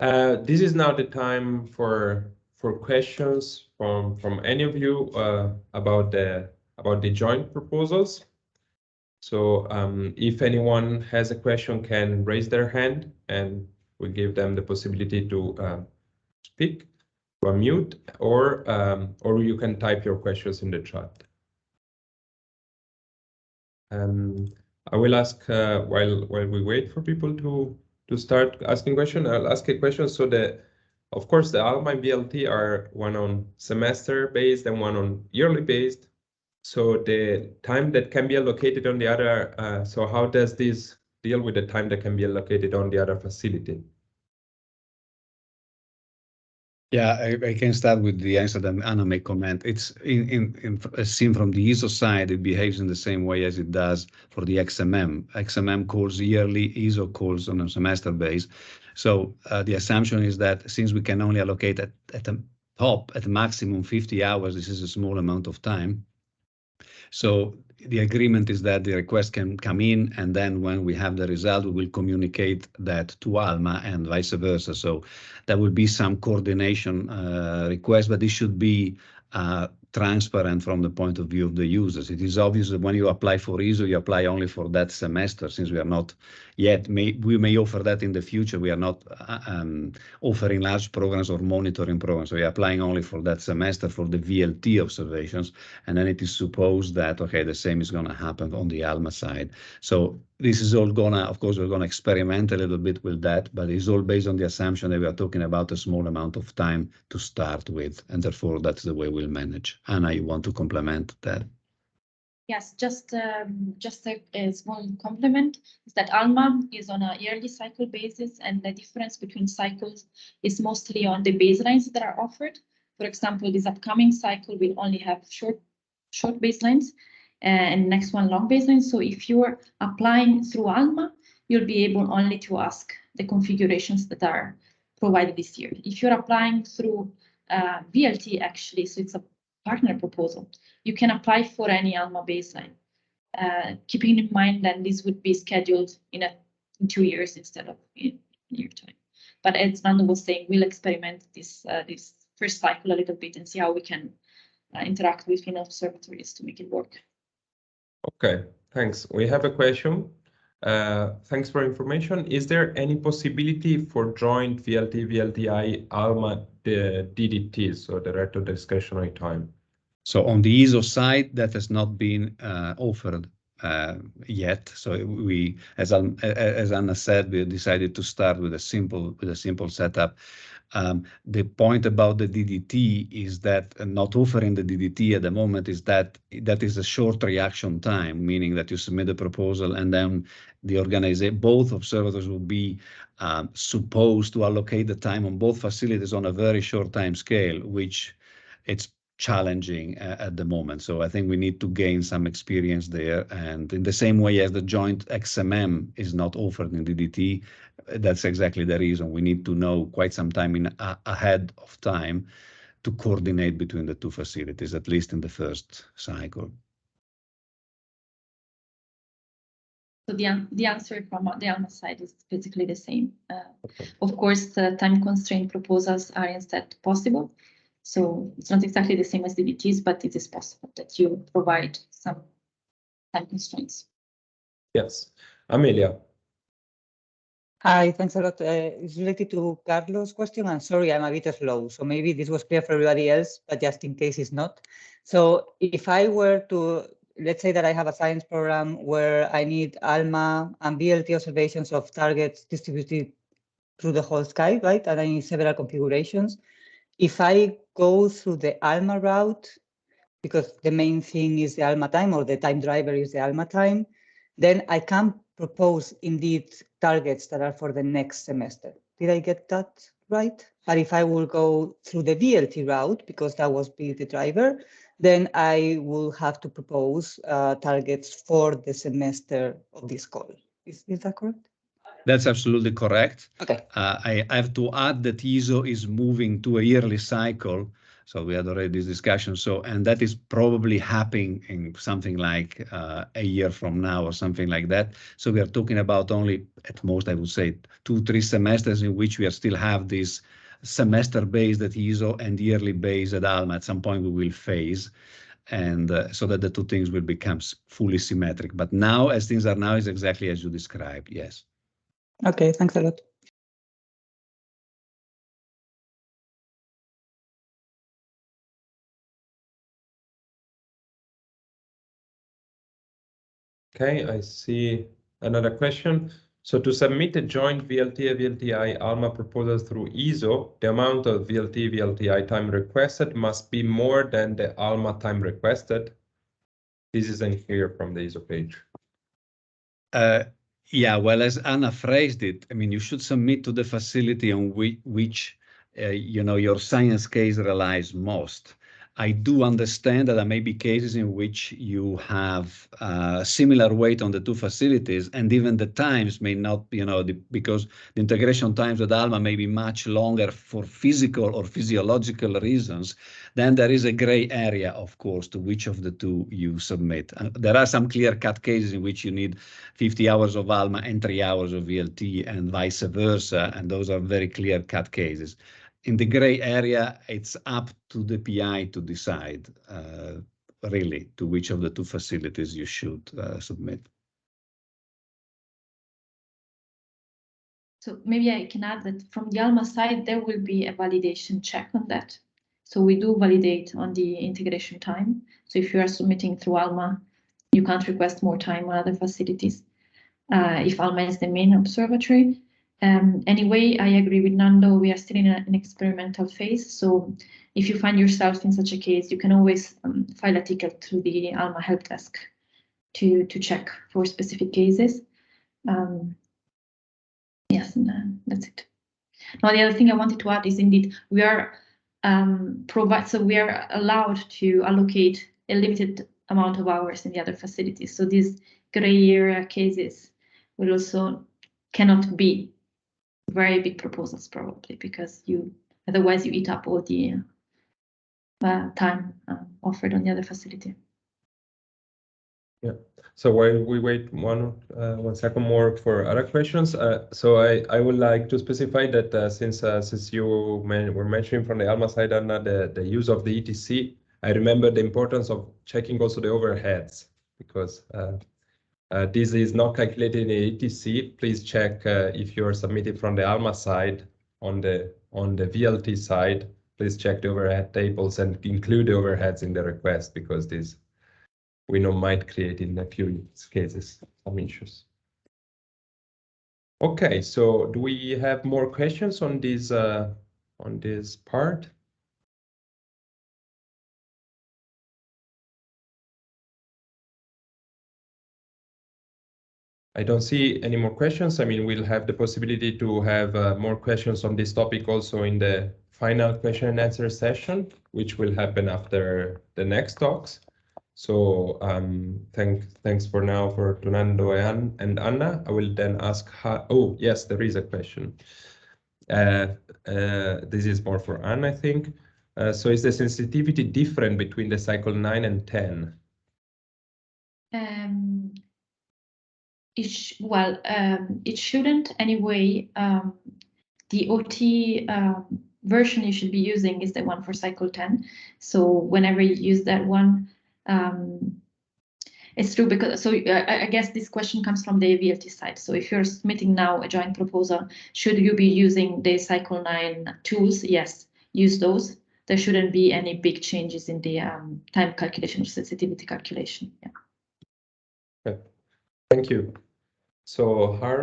This is now the time for questions from any of you about the joint proposals. So if anyone has a question, can raise their hand, and we give them the possibility to speak, to unmute, or you can type your questions in the chat. I will ask while we wait for people to start asking questions. I'll ask a question. So of course, the ALMA and VLT are one on semester based and one on yearly based. So the time that can be allocated on the other, so how does this deal with the time that can be allocated on the other facility? Yeah, I can start with the answer that Anna may comment. It's as seen from the ISO side, it behaves in the same way as it does for the XMM. XMM calls yearly, ISO calls on a semester base. So the assumption is that since we can only allocate at the top, at the maximum 50 hours, this is a small amount of time. So the agreement is that the request can come in, and then when we have the result, we will communicate that to ALMA and vice versa. So there will be some coordination request, but this should be transparent from the point of view of the users. It is obvious that when you apply for ISO, you apply only for that semester, since we are not yet, we may offer that in the future. We are not offering large programs or monitoring programs. So we are applying only for that semester for the VLT observations. And then it is supposed that, okay, the same is going to happen on the ALMA side. So this is all gonna, of course, we're going to experiment a little bit with that, but it's all based on the assumption that we are talking about a small amount of time to start with, and therefore that's the way we'll manage. Anna, you want to complement that? Yes, just a small complement is that ALMA is on a yearly cycle basis, and the difference between cycles is mostly on the baselines that are offered. For example, this upcoming cycle will only have short baselines, and next one long baseline. So if you're applying through ALMA, you'll be able only to ask the configurations that are provided this year. If you're applying through VLT, actually, so it's a partner proposal, you can apply for any ALMA baseline, keeping in mind that this would be scheduled in 2 years instead of in year time. But as Nando was saying, we'll experiment this first cycle a little bit and see how we can interact with observatories to make it work. Okay, thanks. We have a question. Thanks for information. Is there any possibility for joint VLT, VLTI, ALMA, the DDT, so Directed Discretionary Time? So on the ISO side, that has not been offered yet. So we, as Anna said, we decided to start with a simple setup. The point about the DDT is that not offering the DDT at the moment is that is a short reaction time, meaning that you submit a proposal and then the organization, both observators will be supposed to allocate the time on both facilities on a very short time scale, which it's challenging at the moment. So I think we need to gain some experience there. And in the same way as the joint XMM is not offered in DDT, that's exactly the reason. We need to know quite some time ahead of time to coordinate between the two facilities, at least in the first cycle. So the answer from the ALMA side is basically the same. Of course, the time constraint proposals are instead possible. So it's not exactly the same as DDTs, but it is possible that you provide some time constraints. Yes. Amelia. Hi, thanks a lot. It's related to Carlos' question. I'm sorry, I'm a bit slow. So maybe this was clear for everybody else, but just in case it's not. So if I were to, let's say that I have a science program where I need ALMA and VLT observations of targets distributed through the whole sky, right? And I need several configurations. If I go through the ALMA route, because the main thing is the ALMA time, or the time driver is the ALMA time, then I can propose indeed targets that are for the next semester. Did I get that right? But if I will go through the VLT route, because that was the driver, then I will have to propose targets for the semester of this call. Is that correct? That's absolutely correct. Okay. I have to add that ISO is moving to a yearly cycle. So we had already this discussion. So, and that is probably happening in something like a year from now or something like that. So we are talking about only at most, I would say, 2-3 semesters in which we are still have this semester-based at ISO and yearly-based at ALMA. At some point we will phase, and so that the two things will become fully symmetric. But now, as things are now, is exactly as you described, yes. Okay, thanks a lot. Okay, I see another question. So to submit a joint VLT, VLTI ALMA proposal through ISO, the amount of VLT, VLTI time requested must be more than the ALMA time requested. This isn't here from the ISO page. Yeah, well, as Anna phrased it, I mean, you should submit to the facility on which you know, your science case relies most. I do understand that there may be cases in which you have similar weight on the two facilities, and even the times may not, you know, because the integration times at ALMA may be much longer for physical or physiological reasons. Then there is a gray area, of course, to which of the two you submit. There are some clear-cut cases in which you need 50 hours of ALMA and 3 hours of VLT and vice versa, and those are very clear-cut cases. In the gray area, it's up to the PI to decide, really, to which of the two facilities you should submit. So maybe I can add that from the ALMA side, there will be a validation check on that. So we do validate on the integration time. So if you are submitting through ALMA, you can't request more time on other facilities. If ALMA is the main observatory. Anyway, I agree with Nando, we are still in an experimental phase. So if you find yourself in such a case, you can always file a ticket to the ALMA help desk to check for specific cases. Yes, and that's it. Now, the other thing I wanted to add is indeed we are we are allowed to allocate a limited amount of hours in the other facilities. So these gray area cases will also cannot be very big proposals probably, because otherwise you eat up all the time offered on the other facility. Yeah. So while we wait one second more for other questions, so I would like to specify that since you were mentioning from the ALMA side, Anna, the use of the ETC, I remember the importance of checking also the overheads, because this is not calculated in the ETC. Please check if you're submitting from the ALMA side on the VLT side. Please check the overhead tables and include the overheads in the request, because this we know might create in a few cases some issues. Okay, so do we have more questions on this part? I don't see any more questions. I mean, we'll have the possibility to have more questions on this topic also in the final question and answer session, which will happen after the next talks. So thanks for now for Nando and Anna. I will then ask how, oh yes, there is a question. This is more for Anna, I think. So is the sensitivity different between the cycle 9 and 10? It shouldn't anyway. The OT version you should be using is the one for cycle 10. So whenever you use that one, it's true, because I guess this question comes from the VLT side. So if you're submitting now a joint proposal, should you be using the cycle 9 tools? Yes, use those. There shouldn't be any big changes in the time calculation or sensitivity calculation. Yeah. Okay. Thank you. So Hara.